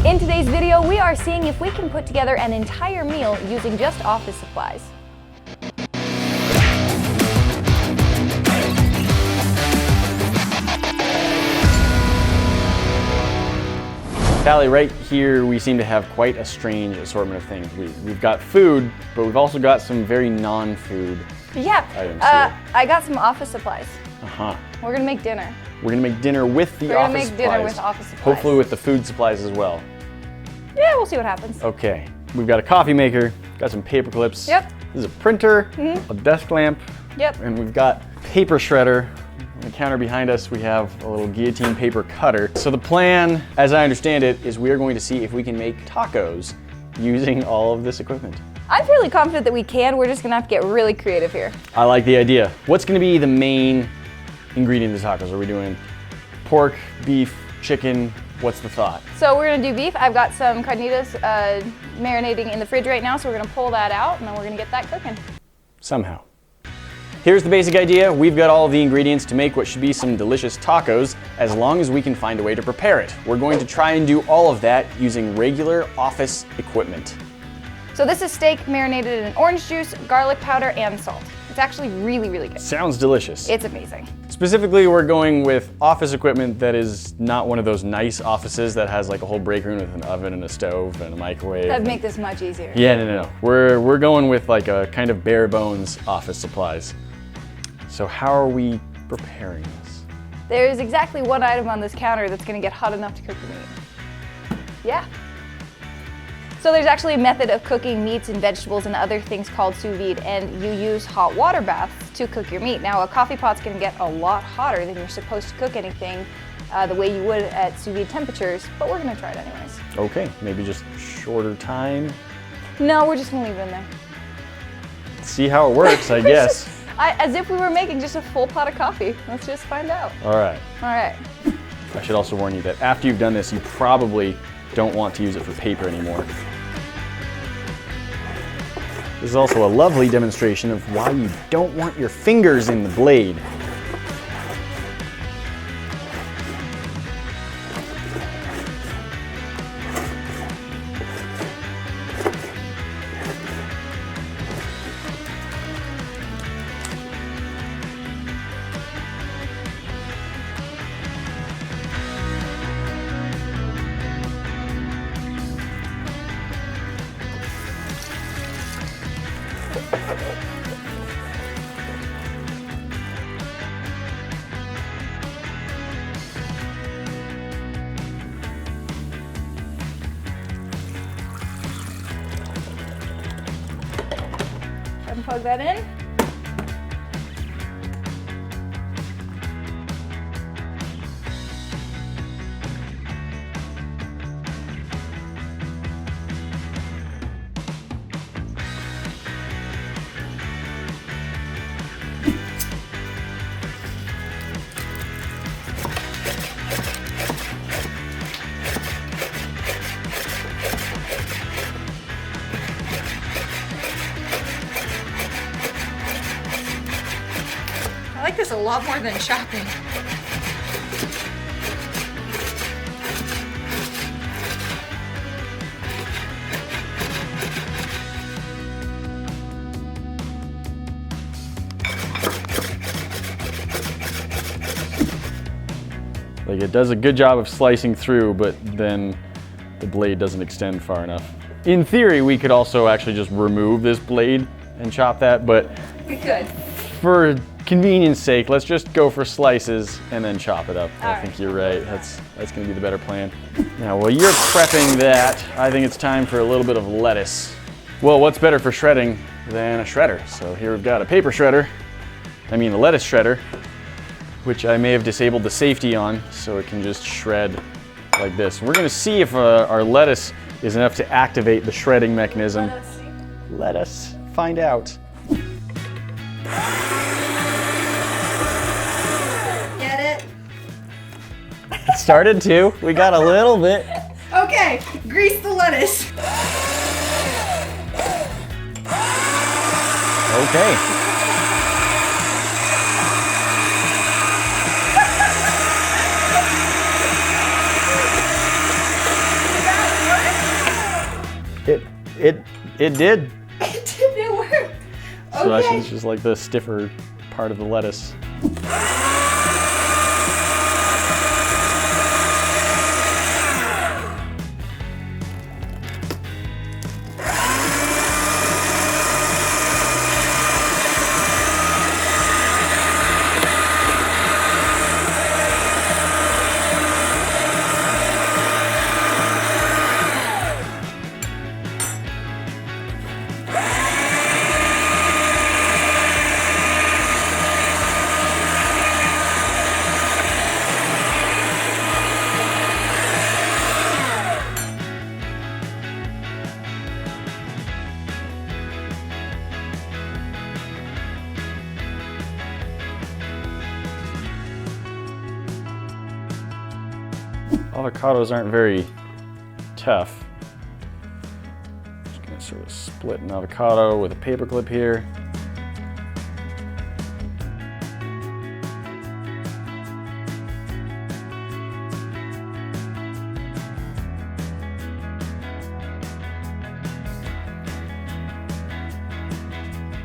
In today's video, we are seeing if we can put together an entire meal using just office supplies. Callie, right here we seem to have quite a strange assortment of things. We've got food, but we've also got some very non-food items here. I got some office supplies. Uh-huh. We're gonna make dinner. We're gonna make dinner with the office supplies. Dinner with office supplies. Hopefully with the food supplies as well. Yeah, we'll see what happens. Okay, we've got a coffee maker, got some paper clips. Yep. This is a printer, a desk lamp. Yep. And we've got paper shredder. On the counter behind us, we have a little guillotine paper cutter. So the plan, as I understand it, is we are going to see if we can make tacos using all of this equipment. I'm fairly confident that we can. We're just gonna have to get really creative here. I like the idea. What's gonna be the main ingredient of the tacos? Are we doing pork, beef, chicken? What's the thought? So we're gonna do beef. I've got some carnitas marinating in the fridge right now, so we're gonna pull that out and then we're gonna get that cooking. Somehow. Here's the basic idea. We've got all of the ingredients to make what should be some delicious tacos, as long as we can find a way to prepare it. We're going to try and do all of that using regular office equipment. So this is steak marinated in orange juice, garlic powder, and salt. It's actually really, really good. Sounds delicious. It's amazing. Specifically, we're going with office equipment that is not one of those nice offices that has like a whole break room with an oven and a stove and a microwave. That'd make this much easier. Yeah, no. We're going with like a kind of bare bones office supplies. So how are we preparing this? There's exactly one item on this counter that's gonna get hot enough to cook the meat. Yeah. So there's actually a method of cooking meats and vegetables and other things called sous vide, and you use hot water baths to cook your meat. Now a coffee pot's gonna get a lot hotter than you're supposed to cook anything the way you would at sous vide temperatures, but we're gonna try it anyways. Okay, maybe just shorter time. No, we're just gonna leave it in there. See how it works, I guess. As if we were making just a full pot of coffee. Let's just find out. All right. All right. I should also warn you that after you've done this, you probably don't want to use it for paper anymore. This is also a lovely demonstration of why you don't want your fingers in the blade. Plug that in. I like this a lot more than chopping. Like it does a good job of slicing through, but then the blade doesn't extend far enough. In theory, we could also actually just remove this blade and chop that, but We could. for convenience sake, let's just go for slices and then chop it up. All I think you're right. That's gonna be the better plan. Now, while you're prepping that, I think it's time for a little bit of lettuce. Well, what's better for shredding than a shredder? So here we've got a paper shredder. I mean, the lettuce shredder, which I may have disabled the safety on, so it can just shred like this. We're gonna see if our lettuce is enough to activate the shredding mechanism. Let us find out. Get it? It started to. We got a little bit. Okay, grease the lettuce. Okay. It did. It worked. So Okay. actually, it's just like the stiffer part of the lettuce. Avocados aren't very tough. Just gonna sort of split an avocado with a paper clip here.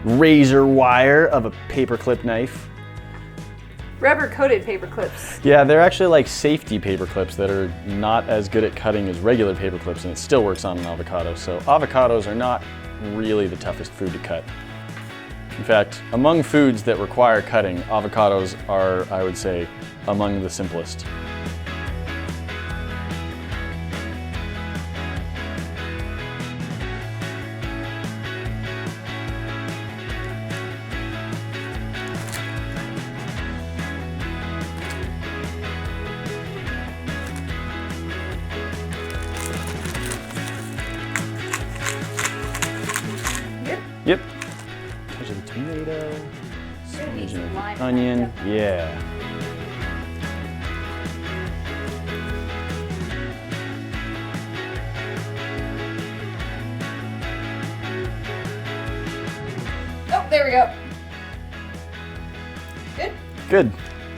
Razor wire of a paper clip knife. Rubber coated paper clips. Yeah, they're actually like safety paper clips that are not as good at cutting as regular paper clips, and it still works on an avocado. So avocados are not really the toughest food to cut. In fact, among foods that require cutting, avocados are, I would say, among the simplest. Yep. Touch of the tomato, smidgen of the onion. Yeah. Oh, there we go. Good. Good.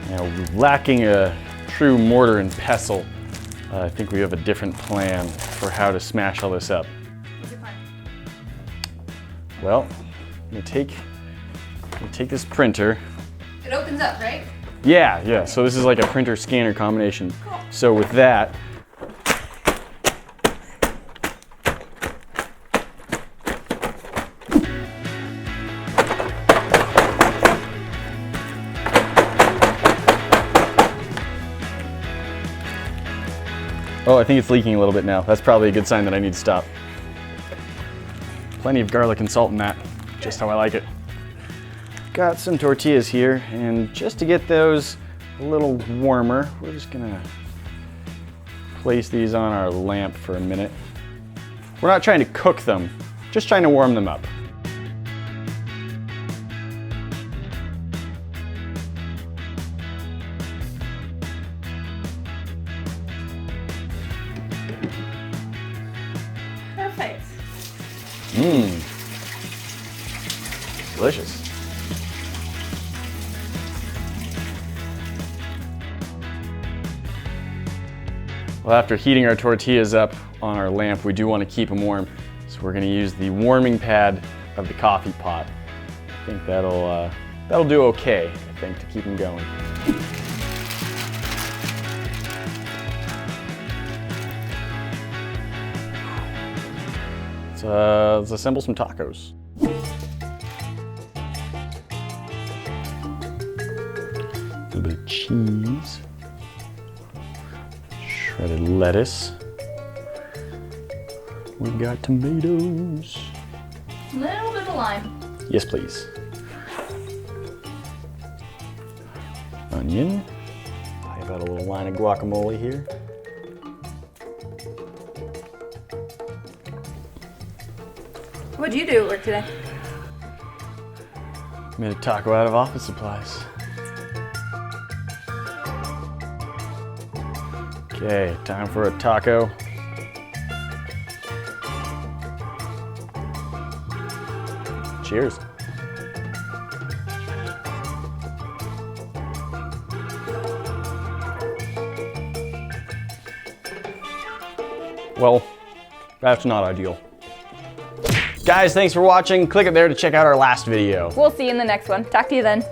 Now, lacking a true mortar and pestle, I think we have a different plan for how to smash all this up. What's your plan? Well, I'm gonna take this printer. It opens up, right? Yeah. So this is like a printer scanner combination. Cool. So with that, oh, I think it's leaking a little bit now. That's probably a good sign that I need to stop. Plenty of garlic and salt in that, just how I like it. Got some tortillas here, and just to get those a little warmer, we're just gonna place these on our lamp for a minute. We're not trying to cook them, just trying to warm them up. Perfect. Mmm. Delicious. Well, after heating our tortillas up on our lamp, we do want to keep them warm. So we're going to use the warming pad of the coffee pot. I think that'll do okay, I think, to keep them going. Let's assemble some tacos. A little bit of cheese. Shredded lettuce. We've got tomatoes. A little bit of lime. Yes, please. Onion. Pipe out a little line of guacamole here. What'd you do at work today? Made a taco out of office supplies. Okay, time for a taco. Cheers. Well, that's not ideal. Guys, thanks for watching. Click it there to check out our last video. We'll see you in the next one. Talk to you then.